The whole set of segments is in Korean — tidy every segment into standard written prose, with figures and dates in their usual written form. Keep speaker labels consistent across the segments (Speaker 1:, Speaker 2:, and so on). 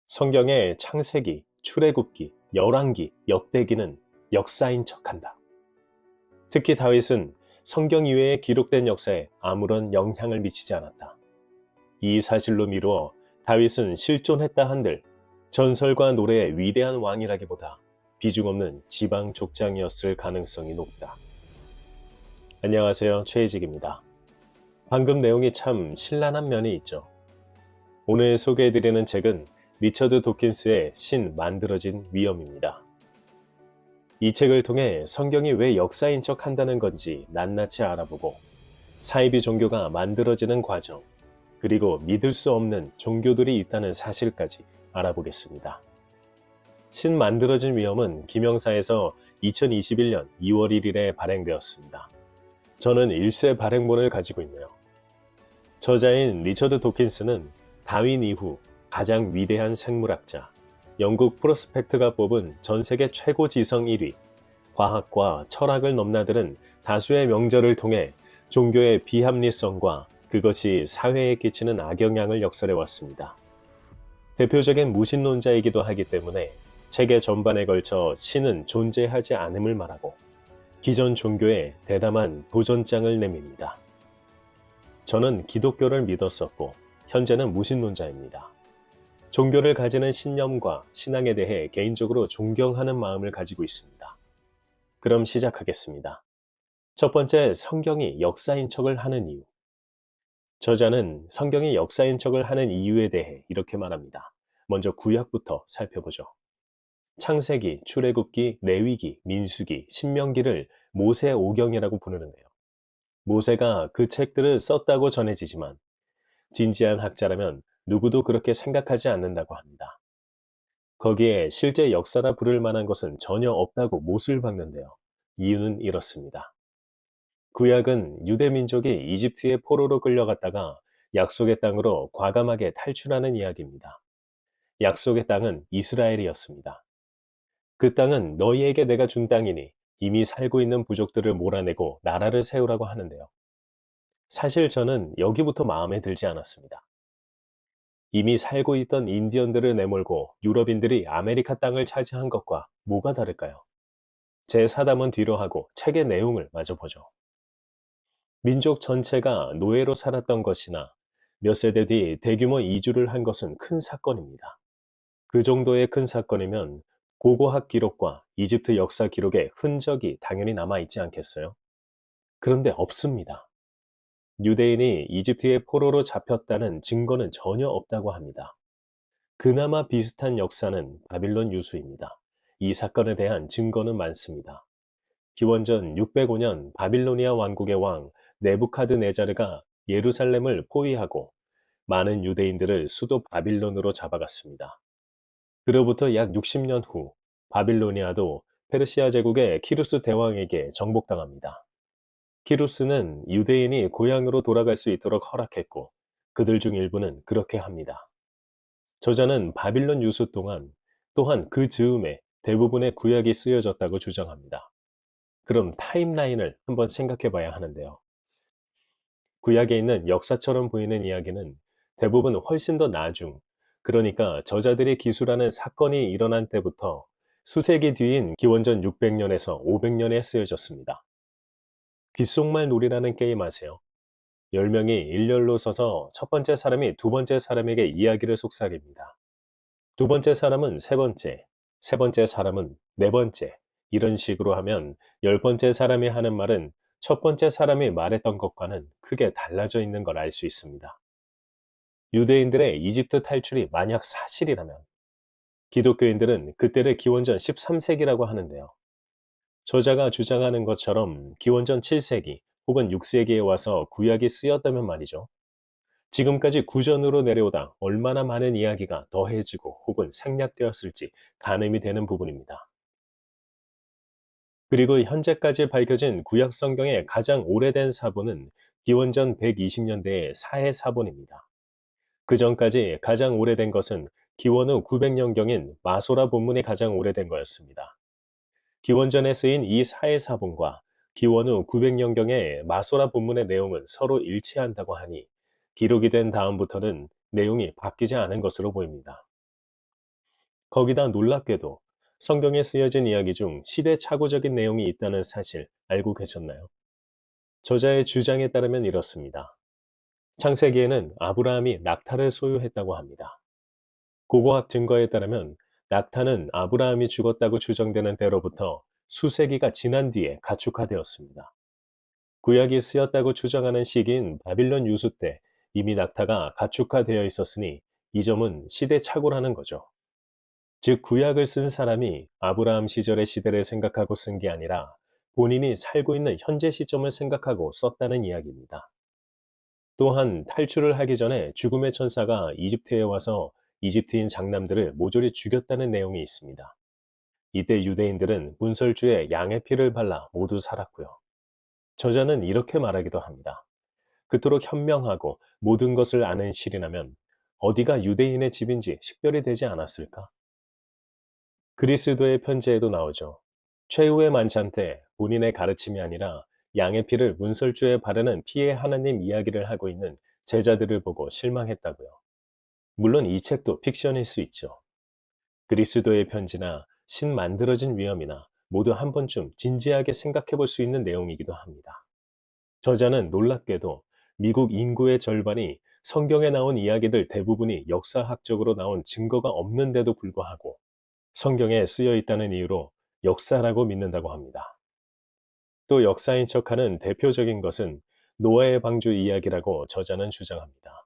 Speaker 1: 성경의 창세기, 출애굽기, 열왕기, 역대기는 역사인 척한다. 특히 다윗은 성경 이외에 기록된 역사에 아무런 영향을 미치지 않았다. 이 사실로 미루어 다윗은 실존했다 한들 전설과 노래의 위대한 왕이라기보다 비중 없는 지방 족장이었을 가능성이 높다. 안녕하세요, 최희직입니다. 방금 내용이 참 신랄한 면이 있죠. 오늘 소개해드리는 책은 리처드 도킨스의 신 만들어진 위엄입니다. 이 책을 통해 성경이 왜 역사인 척 한다는 건지 낱낱이 알아보고 사이비 종교가 만들어지는 과정, 그리고 믿을 수 없는 종교들이 있다는 사실까지 알아보겠습니다. 신 만들어진 위엄은 김영사에서 2021년 2월 1일에 발행되었습니다. 저는 일쇄 발행본을 가지고 있네요. 저자인 리처드 도킨스는 다윈 이후 가장 위대한 생물학자, 영국 프로스펙트가 뽑은 전 세계 최고 지성 1위, 과학과 철학을 넘나드는 다수의 명절을 통해 종교의 비합리성과 그것이 사회에 끼치는 악영향을 역설해 왔습니다. 대표적인 무신론자이기도 하기 때문에 책의 전반에 걸쳐 신은 존재하지 않음을 말하고 기존 종교에 대담한 도전장을 내밉니다. 저는 기독교를 믿었었고 현재는 무신론자입니다. 종교를 가지는 신념과 신앙에 대해 개인적으로 존경하는 마음을 가지고 있습니다. 그럼 시작하겠습니다. 첫 번째, 성경이 역사인 척을 하는 이유. 저자는 성경이 역사인 척을 하는 이유에 대해 이렇게 말합니다. 먼저 구약부터 살펴보죠. 창세기, 출애굽기, 레위기, 민수기, 신명기를 모세 오경이라고 부르는데요. 모세가 그 책들을 썼다고 전해지지만 진지한 학자라면 누구도 그렇게 생각하지 않는다고 합니다. 거기에 실제 역사라 부를 만한 것은 전혀 없다고 못을 박는데요. 이유는 이렇습니다. 구약은 유대 민족이 이집트의 포로로 끌려갔다가 약속의 땅으로 과감하게 탈출하는 이야기입니다. 약속의 땅은 이스라엘이었습니다. 그 땅은 너희에게 내가 준 땅이니 이미 살고 있는 부족들을 몰아내고 나라를 세우라고 하는데요. 사실 저는 여기부터 마음에 들지 않았습니다. 이미 살고 있던 인디언들을 내몰고 유럽인들이 아메리카 땅을 차지한 것과 뭐가 다를까요? 제 사담은 뒤로 하고 책의 내용을 마저 보죠. 민족 전체가 노예로 살았던 것이나 몇 세대 뒤 대규모 이주를 한 것은 큰 사건입니다. 그 정도의 큰 사건이면 고고학 기록과 이집트 역사 기록에 흔적이 당연히 남아있지 않겠어요? 그런데 없습니다. 유대인이 이집트의 포로로 잡혔다는 증거는 전혀 없다고 합니다. 그나마 비슷한 역사는 바빌론 유수입니다. 이 사건에 대한 증거는 많습니다. 기원전 605년 바빌로니아 왕국의 왕 네부카드네자르가 예루살렘을 포위하고 많은 유대인들을 수도 바빌론으로 잡아갔습니다. 그로부터 약 60년 후 바빌로니아도 페르시아 제국의 키루스 대왕에게 정복당합니다. 키루스는 유대인이 고향으로 돌아갈 수 있도록 허락했고 그들 중 일부는 그렇게 합니다. 저자는 바빌론 유수 또한 그 즈음에 대부분의 구약이 쓰여졌다고 주장합니다. 그럼 타임라인을 한번 생각해 봐야 하는데요. 구약에 있는 역사처럼 보이는 이야기는 대부분 훨씬 더 나중, 그러니까 저자들이 기술하는 사건이 일어난 때부터 수세기 뒤인 기원전 600년에서 500년에 쓰여졌습니다. 귓속말 놀이라는 게임 아세요? 10명이 일렬로 서서 첫 번째 사람이 두 번째 사람에게 이야기를 속삭입니다. 두 번째 사람은 세 번째 사람은 네 번째, 이런 식으로 하면 10번째 사람이 하는 말은 첫 번째 사람이 말했던 것과는 크게 달라져 있는 걸 알 수 있습니다. 유대인들의 이집트 탈출이 만약 사실이라면 기독교인들은 그때를 기원전 13세기라고 하는데요. 저자가 주장하는 것처럼 기원전 7세기 혹은 6세기에 와서 구약이 쓰였다면 말이죠. 지금까지 구전으로 내려오다 얼마나 많은 이야기가 더해지고 혹은 생략되었을지 가늠이 되는 부분입니다. 그리고 현재까지 밝혀진 구약 성경의 가장 오래된 사본은 기원전 120년대의 사해 사본입니다. 그 전까지 가장 오래된 것은 기원 후 900년경인 마소라 본문이 가장 오래된 거였습니다. 기원전에 쓰인 이 사해 사본과 기원 후 900년경의 마소라 본문의 내용은 서로 일치한다고 하니 기록이 된 다음부터는 내용이 바뀌지 않은 것으로 보입니다. 거기다 놀랍게도 성경에 쓰여진 이야기 중 시대착오적인 내용이 있다는 사실 알고 계셨나요? 저자의 주장에 따르면 이렇습니다. 창세기에는 아브라함이 낙타를 소유했다고 합니다. 고고학 증거에 따르면 낙타는 아브라함이 죽었다고 추정되는 때로부터 수세기가 지난 뒤에 가축화되었습니다. 구약이 쓰였다고 추정하는 시기인 바빌론 유수 때 이미 낙타가 가축화되어 있었으니 이 점은 시대착오라는 거죠. 즉 구약을 쓴 사람이 아브라함 시절의 시대를 생각하고 쓴 게 아니라 본인이 살고 있는 현재 시점을 생각하고 썼다는 이야기입니다. 또한 탈출을 하기 전에 죽음의 천사가 이집트에 와서 이집트인 장남들을 모조리 죽였다는 내용이 있습니다. 이때 유대인들은 문설주에 양의 피를 발라 모두 살았고요. 저자는 이렇게 말하기도 합니다. 그토록 현명하고 모든 것을 아는 신이라면 어디가 유대인의 집인지 식별이 되지 않았을까? 그리스도의 편지에도 나오죠. 최후의 만찬 때 본인의 가르침이 아니라 양의 피를 문설주에 바르는 피의 하나님 이야기를 하고 있는 제자들을 보고 실망했다고요. 물론 이 책도 픽션일 수 있죠. 그리스도의 편지나 신 만들어진 위험이나 모두 한 번쯤 진지하게 생각해 볼 수 있는 내용이기도 합니다. 저자는 놀랍게도 미국 인구의 절반이 성경에 나온 이야기들 대부분이 역사학적으로 나온 증거가 없는데도 불구하고 성경에 쓰여 있다는 이유로 역사라고 믿는다고 합니다. 또 역사인 척하는 대표적인 것은 노아의 방주 이야기라고 저자는 주장합니다.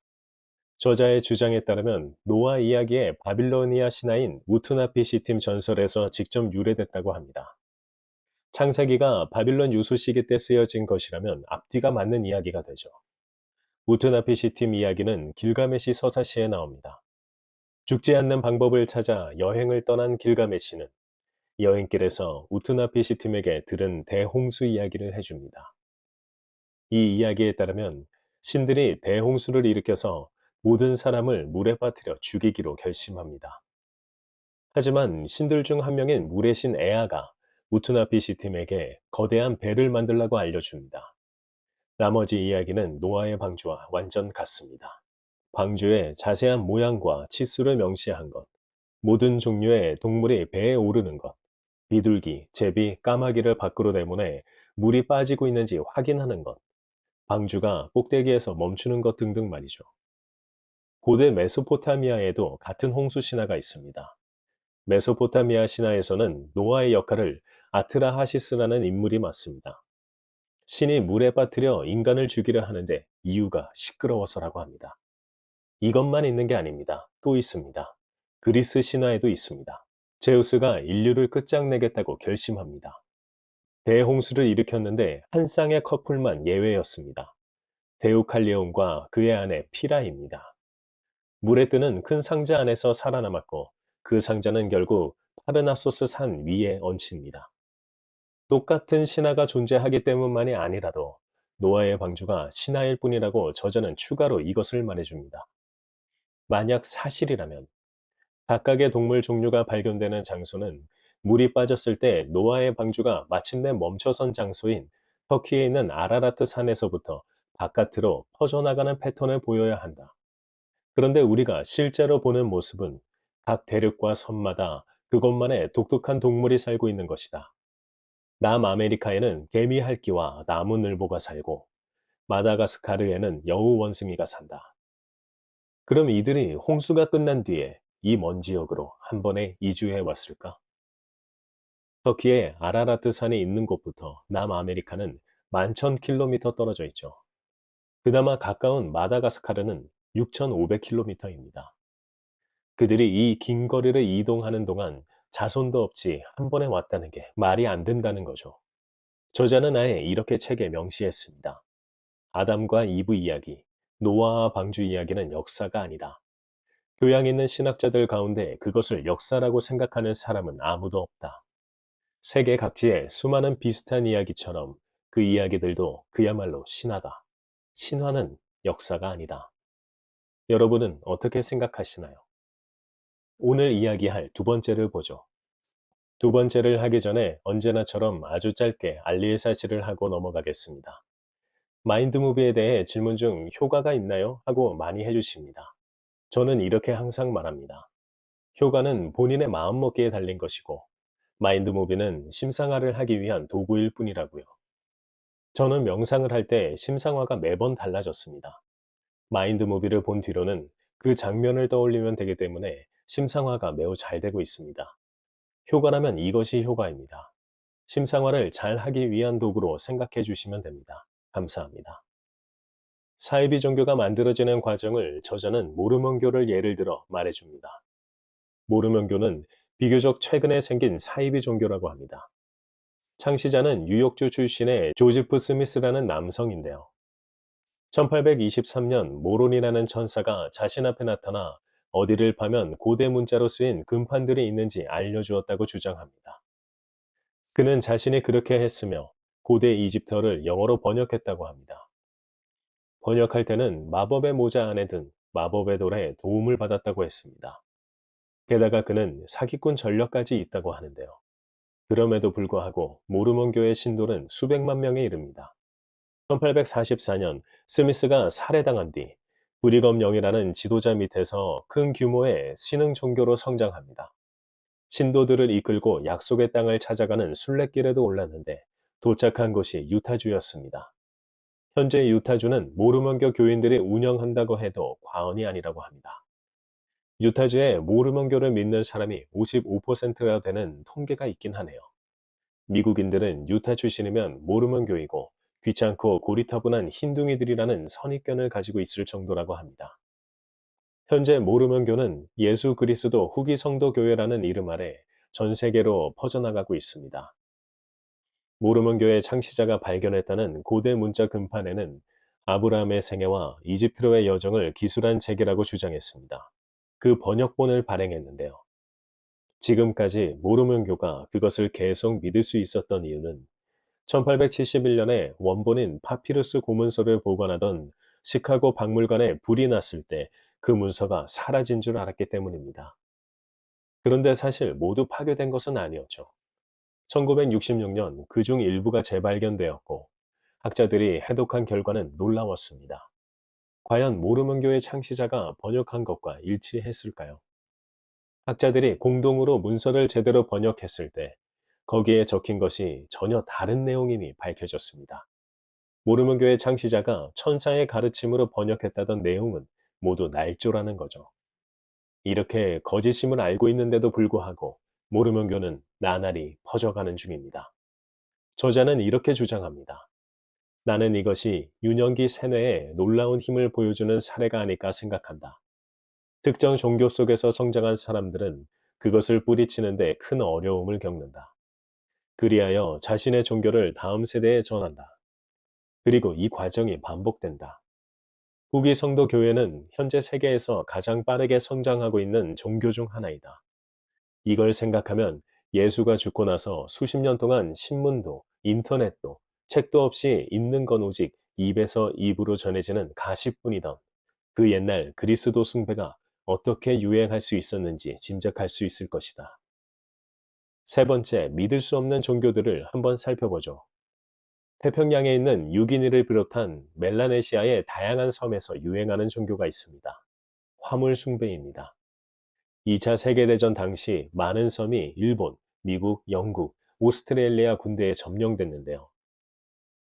Speaker 1: 저자의 주장에 따르면 노아 이야기의 바빌로니아 신화인 우투나피시팀 전설에서 직접 유래됐다고 합니다. 창세기가 바빌론 유수 시기 때 쓰여진 것이라면 앞뒤가 맞는 이야기가 되죠. 우투나피시팀 이야기는 길가메시 서사시에 나옵니다. 죽지 않는 방법을 찾아 여행을 떠난 길가메시는 여행길에서 우투나피시팀에게 들은 대홍수 이야기를 해줍니다. 이 이야기에 따르면 신들이 대홍수를 일으켜서 모든 사람을 물에 빠뜨려 죽이기로 결심합니다. 하지만 신들 중 한 명인 물의 신 에아가 우투나피시팀에게 거대한 배를 만들라고 알려줍니다. 나머지 이야기는 노아의 방주와 완전 같습니다. 방주의 자세한 모양과 치수를 명시한 것, 모든 종류의 동물이 배에 오르는 것, 비둘기, 제비, 까마귀를 밖으로 내보내 물이 빠지고 있는지 확인하는 것, 방주가 꼭대기에서 멈추는 것 등등 말이죠. 고대 메소포타미아에도 같은 홍수 신화가 있습니다. 메소포타미아 신화에서는 노아의 역할을 아트라하시스라는 인물이 맡습니다. 신이 물에 빠뜨려 인간을 죽이려 하는데 이유가 시끄러워서라고 합니다. 이것만 있는 게 아닙니다. 또 있습니다. 그리스 신화에도 있습니다. 제우스가 인류를 끝장내겠다고 결심합니다. 대홍수를 일으켰는데 한 쌍의 커플만 예외였습니다. 데우칼리온과 그의 아내 피라입니다. 물에 뜨는 큰 상자 안에서 살아남았고 그 상자는 결국 파르나소스 산 위에 얹힙니다. 똑같은 신화가 존재하기 때문만이 아니라도 노아의 방주가 신화일 뿐이라고 저자는 추가로 이것을 말해줍니다. 만약 사실이라면 각각의 동물 종류가 발견되는 장소는 물이 빠졌을 때 노아의 방주가 마침내 멈춰선 장소인 터키에 있는 아라라트 산에서부터 바깥으로 퍼져나가는 패턴을 보여야 한다. 그런데 우리가 실제로 보는 모습은 각 대륙과 섬마다 그것만의 독특한 동물이 살고 있는 것이다. 남아메리카에는 개미핥기와 나무늘보가 살고 마다가스카르에는 여우 원숭이가 산다. 그럼 이들이 홍수가 끝난 뒤에 이 먼 지역으로 한 번에 이주해 왔을까? 터키의 아라라트 산이 있는 곳부터 남아메리카는 11,000km 떨어져 있죠. 그나마 가까운 마다가스카르는 6,500km입니다. 그들이 이 긴 거리를 이동하는 동안 자손도 없이 한 번에 왔다는 게 말이 안 된다는 거죠. 저자는 아예 이렇게 책에 명시했습니다. 아담과 이브 이야기, 노아와 방주 이야기는 역사가 아니다. 교양 있는 신학자들 가운데 그것을 역사라고 생각하는 사람은 아무도 없다. 세계 각지의 수많은 비슷한 이야기처럼 그 이야기들도 그야말로 신화다. 신화는 역사가 아니다. 여러분은 어떻게 생각하시나요? 오늘 이야기할 두 번째를 보죠. 두 번째를 하기 전에 언제나처럼 아주 짧게 알리의 사실을 하고 넘어가겠습니다. 마인드무비에 대해 질문 중 효과가 있나요? 하고 많이 해주십니다. 저는 이렇게 항상 말합니다. 효과는 본인의 마음먹기에 달린 것이고, 마인드무비는 심상화를 하기 위한 도구일 뿐이라고요. 저는 명상을 할 때 심상화가 매번 달라졌습니다. 마인드무비를 본 뒤로는 그 장면을 떠올리면 되기 때문에 심상화가 매우 잘 되고 있습니다. 효과라면 이것이 효과입니다. 심상화를 잘 하기 위한 도구로 생각해 주시면 됩니다. 감사합니다. 사이비 종교가 만들어지는 과정을 저자는 모르몬교를 예를 들어 말해줍니다. 모르몬교는 비교적 최근에 생긴 사이비 종교라고 합니다. 창시자는 뉴욕주 출신의 조지프 스미스라는 남성인데요. 1823년 모론이라는 천사가 자신 앞에 나타나 어디를 파면 고대 문자로 쓰인 금판들이 있는지 알려주었다고 주장합니다. 그는 자신이 그렇게 했으며 고대 이집트어를 영어로 번역했다고 합니다. 번역할 때는 마법의 모자 안에 든 마법의 돌에 도움을 받았다고 했습니다. 게다가 그는 사기꾼 전력까지 있다고 하는데요. 그럼에도 불구하고 모르몬교의 신도는 수백만 명에 이릅니다. 1844년 스미스가 살해당한 뒤 브리검 영이라는 지도자 밑에서 큰 규모의 신흥 종교로 성장합니다. 신도들을 이끌고 약속의 땅을 찾아가는 순례길에도 올랐는데 도착한 곳이 유타주였습니다. 현재 유타주는 모르몬교 교인들이 운영한다고 해도 과언이 아니라고 합니다. 유타주에 모르몬교를 믿는 사람이 55%가 되는 통계가 있긴 하네요. 미국인들은 유타 출신이면 모르몬교이고 귀찮고 고리타분한 흰둥이들이라는 선입견을 가지고 있을 정도라고 합니다. 현재 모르몬교는 예수 그리스도 후기 성도 교회라는 이름 아래 전 세계로 퍼져나가고 있습니다. 모르몬교의 창시자가 발견했다는 고대 문자 금판에는 아브라함의 생애와 이집트로의 여정을 기술한 책이라고 주장했습니다. 그 번역본을 발행했는데요. 지금까지 모르몬교가 그것을 계속 믿을 수 있었던 이유는 1871년에 원본인 파피루스 고문서를 보관하던 시카고 박물관에 불이 났을 때 그 문서가 사라진 줄 알았기 때문입니다. 그런데 사실 모두 파괴된 것은 아니었죠. 1966년 그중 일부가 재발견되었고 학자들이 해독한 결과는 놀라웠습니다. 과연 모르몬교의 창시자가 번역한 것과 일치했을까요? 학자들이 공동으로 문서를 제대로 번역했을 때 거기에 적힌 것이 전혀 다른 내용임이 밝혀졌습니다. 모르몬교의 창시자가 천사의 가르침으로 번역했다던 내용은 모두 날조라는 거죠. 이렇게 거짓임을 알고 있는데도 불구하고 모르몬교는 나날이 퍼져가는 중입니다. 저자는 이렇게 주장합니다. 나는 이것이 유년기 세뇌에 놀라운 힘을 보여주는 사례가 아닐까 생각한다. 특정 종교 속에서 성장한 사람들은 그것을 뿌리치는데 큰 어려움을 겪는다. 그리하여 자신의 종교를 다음 세대에 전한다. 그리고 이 과정이 반복된다. 후기 성도 교회는 현재 세계에서 가장 빠르게 성장하고 있는 종교 중 하나이다. 이걸 생각하면 예수가 죽고 나서 수십 년 동안 신문도 인터넷도 책도 없이 있는 건 오직 입에서 입으로 전해지는 가시뿐이던 그 옛날 그리스도 숭배가 어떻게 유행할 수 있었는지 짐작할 수 있을 것이다. 세 번째, 믿을 수 없는 종교들을 한번 살펴보죠. 태평양에 있는 유기니를 비롯한 멜라네시아의 다양한 섬에서 유행하는 종교가 있습니다. 화물 숭배입니다. 2차 세계대전 당시 많은 섬이 일본, 미국, 영국, 오스트레일리아 군대에 점령됐는데요.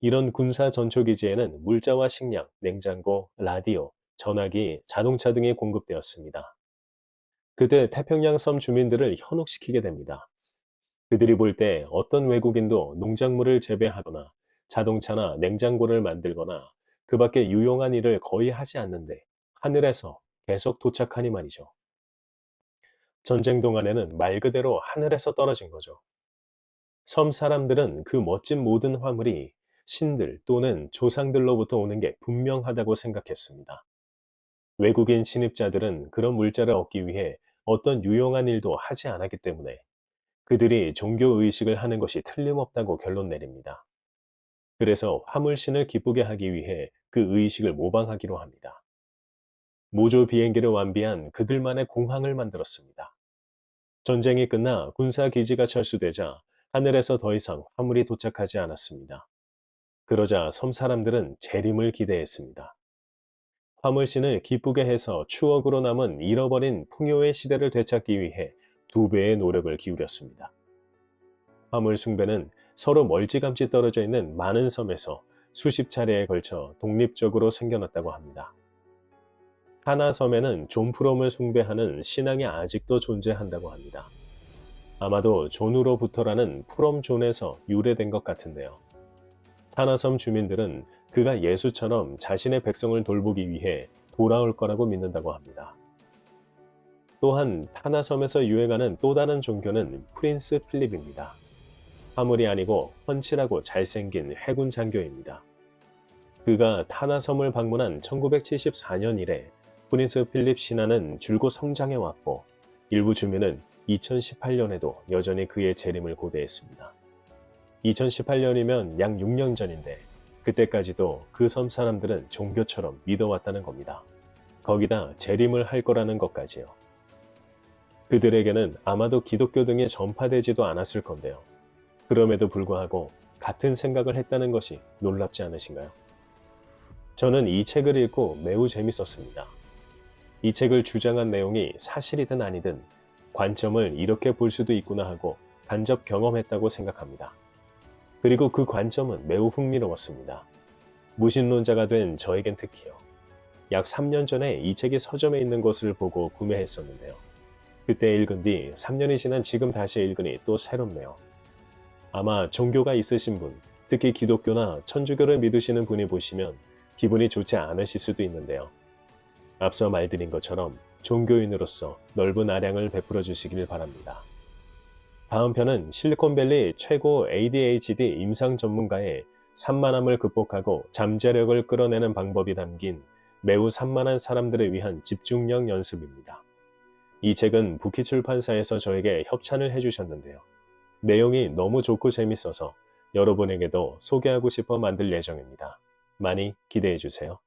Speaker 1: 이런 군사 전초기지에는 물자와 식량, 냉장고, 라디오, 전화기, 자동차 등이 공급되었습니다. 그때 태평양 섬 주민들을 현혹시키게 됩니다. 그들이 볼 때 어떤 외국인도 농작물을 재배하거나 자동차나 냉장고를 만들거나 그 밖에 유용한 일을 거의 하지 않는데 하늘에서 계속 도착하니 말이죠. 전쟁 동안에는 말 그대로 하늘에서 떨어진 거죠. 섬 사람들은 그 멋진 모든 화물이 신들 또는 조상들로부터 오는 게 분명하다고 생각했습니다. 외국인 침입자들은 그런 물자를 얻기 위해 어떤 유용한 일도 하지 않았기 때문에 그들이 종교 의식을 하는 것이 틀림없다고 결론 내립니다. 그래서 화물신을 기쁘게 하기 위해 그 의식을 모방하기로 합니다. 모조 비행기를 완비한 그들만의 공항을 만들었습니다. 전쟁이 끝나 군사 기지가 철수되자 하늘에서 더 이상 화물이 도착하지 않았습니다. 그러자 섬 사람들은 재림을 기대했습니다. 화물신을 기쁘게 해서 추억으로 남은 잃어버린 풍요의 시대를 되찾기 위해 2배의 노력을 기울였습니다. 화물 숭배는 서로 멀찌감치 떨어져 있는 많은 섬에서 수십 차례에 걸쳐 독립적으로 생겨났다고 합니다. 하나 섬에는 존 프롬을 숭배하는 신앙이 아직도 존재한다고 합니다. 아마도 존으로부터라는 프롬 존에서 유래된 것 같은데요. 타나섬 주민들은 그가 예수처럼 자신의 백성을 돌보기 위해 돌아올 거라고 믿는다고 합니다. 또한 타나섬에서 유행하는 또 다른 종교는 프린스 필립입니다. 화물이 아니고 훤칠하고 잘생긴 해군 장교입니다. 그가 타나섬을 방문한 1974년 이래 프린스 필립 신화는 줄곧 성장해왔고 일부 주민은 2018년에도 여전히 그의 재림을 고대했습니다. 2018년이면 약 6년 전인데 그때까지도 그 섬 사람들은 종교처럼 믿어왔다는 겁니다. 거기다 재림을 할 거라는 것까지요. 그들에게는 아마도 기독교 등에 전파되지도 않았을 건데요. 그럼에도 불구하고 같은 생각을 했다는 것이 놀랍지 않으신가요? 저는 이 책을 읽고 매우 재밌었습니다. 이 책을 주장한 내용이 사실이든 아니든 관점을 이렇게 볼 수도 있구나 하고 간접 경험했다고 생각합니다. 그리고 그 관점은 매우 흥미로웠습니다. 무신론자가 된 저에겐 특히요. 약 3년 전에 이 책이 서점에 있는 것을 보고 구매했었는데요. 그때 읽은 뒤 3년이 지난 지금 다시 읽으니 또 새롭네요. 아마 종교가 있으신 분, 특히 기독교나 천주교를 믿으시는 분이 보시면 기분이 좋지 않으실 수도 있는데요. 앞서 말드린 것처럼 종교인으로서 넓은 아량을 베풀어 주시길 바랍니다. 다음 편은 실리콘밸리 최고 ADHD 임상 전문가의 산만함을 극복하고 잠재력을 끌어내는 방법이 담긴 매우 산만한 사람들을 위한 집중력 연습입니다. 이 책은 부키 출판사에서 저에게 협찬을 해주셨는데요. 내용이 너무 좋고 재밌어서 여러분에게도 소개하고 싶어 만들 예정입니다. 많이 기대해 주세요.